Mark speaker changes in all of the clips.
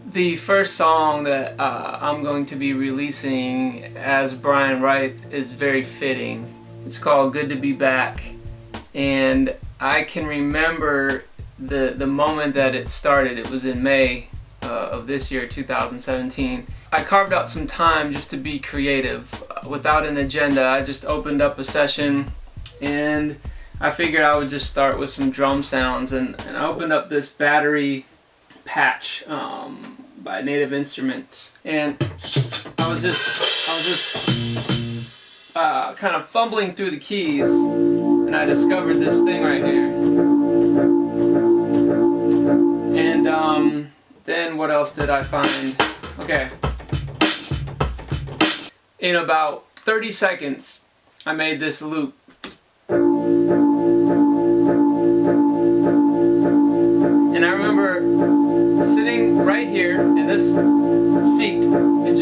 Speaker 1: The first song that I'm going to be releasing as b.reith is very fitting. It's called Good to Be Back, and I can remember the moment that it started. It was in May of this year, 2017. I carved out some time just to be creative without an agenda. I just opened up a session and I figured I would just start with some drum sounds, and I opened up this battery patch by Native Instruments, and I was just kind of fumbling through the keys, and I discovered this thing right here. And then what else did I find? Okay, in about 30 seconds I made this loop. And I remember sitting right here in this seat and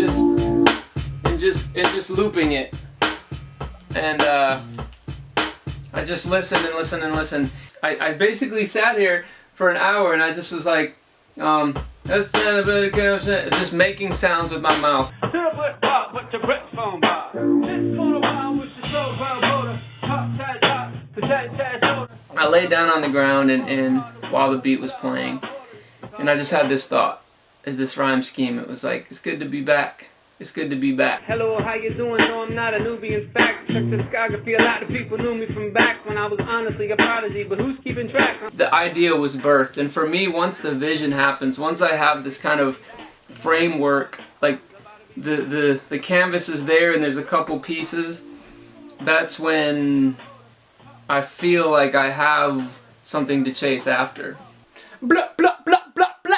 Speaker 1: just looping it, and I just listened and listened and listened. I basically sat here for an hour and I just was like, just making sounds with my mouth. I laid down on the ground and while the beat was playing, and I just had this thought as this rhyme scheme. It was like, it's good to be back. It's good to be back.
Speaker 2: Hello, how you doing? No, I'm not a newbie. In fact, check the discography. A lot of people knew me from back when I was honestly a prodigy, but who's keeping track?
Speaker 1: The idea was birthed, and for me, once the vision happens, once I have this kind of framework, like the canvas is there and there's a couple pieces, that's when I feel like I have something to chase after. Blah, blah, blah, blah, blah.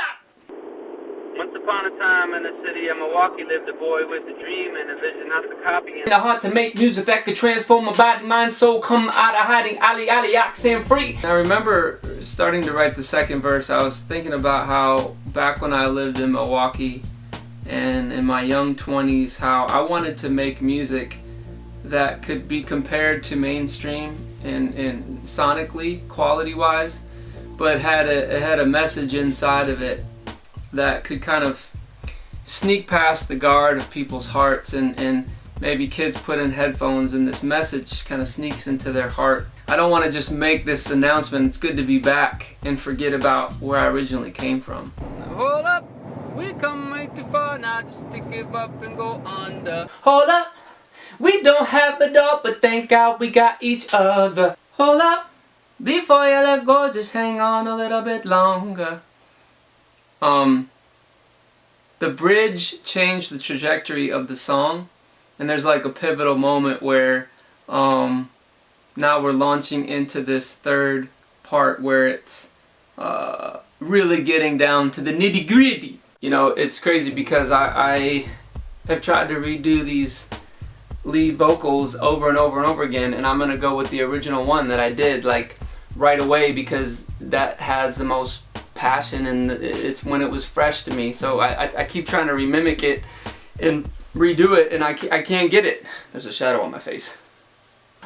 Speaker 2: Once upon a time in the city of Milwaukee lived a boy with a dream and a vision, not the copy.
Speaker 1: In the heart to make music that could transform my body, mind, soul, come out of hiding, Ali, oxen free. I remember starting to write the second verse. I was thinking about how back when I lived in Milwaukee and in my young 20s, how I wanted to make music that could be compared to mainstream and sonically, quality-wise, but it had a message inside of it that could kind of sneak past the guard of people's hearts, and maybe kids put in headphones and this message kind of sneaks into their heart. I don't want to just make this announcement, it's good to be back, and forget about where I originally came from. Hold up, we come way too far now just to give up and go under. Hold up, we don't have it all, but thank God we got each other. Hold up, before you let go, just hang on a little bit longer. The bridge changed the trajectory of the song, and there's like a pivotal moment where now we're launching into this third part where it's really getting down to the nitty-gritty. You know, it's crazy because I have tried to redo these lead vocals over and over and over again, and I'm gonna go with the original one that I did like right away because that has the most passion and it's when it was fresh to me. So I keep trying to remimic it and redo it, and I can't get it. There's a shadow on my face.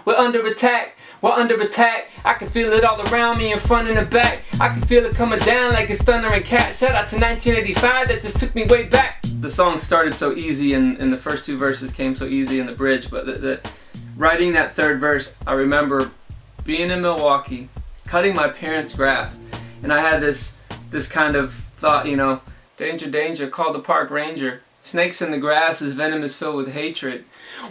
Speaker 1: We're under attack. We're under attack. I can feel it all around me, in front and in the back. I can feel it coming down like it's thunder and cat. Shout out to 1985, that just took me way back. The song started so easy, and the first two verses came so easy in the bridge, but writing that third verse, I remember being in Milwaukee, cutting my parents' grass, and I had this kind of thought, you know, danger, danger, call the park ranger. Snakes in the grass, his venom is filled with hatred.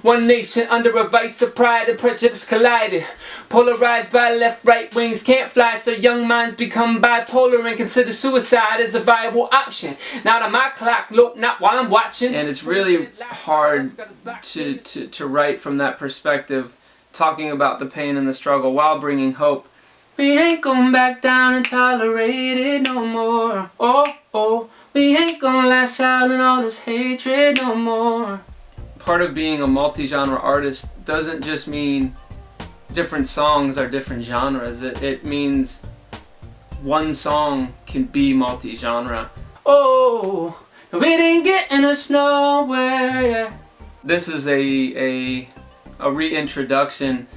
Speaker 1: One nation under a vice of pride and prejudice collided. Polarized by left-right wings can't fly, so young minds become bipolar and consider suicide as a viable option. Not on my clock, look, not while I'm watching. And it's really hard to write from that perspective, talking about the pain and the struggle while bringing hope. We ain't going back down and tolerate it no more. Oh, oh. We ain't gonna lash out in all this hatred no more. Part of being a multi-genre artist doesn't just mean different songs are different genres. It means one song can be multi-genre. Oh, we ain't getting us nowhere, yeah. This is a reintroduction,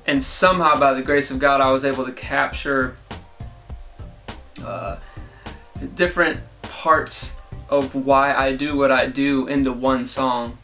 Speaker 1: and somehow by the grace of God I was able to capture different parts of why I do what I do into one song.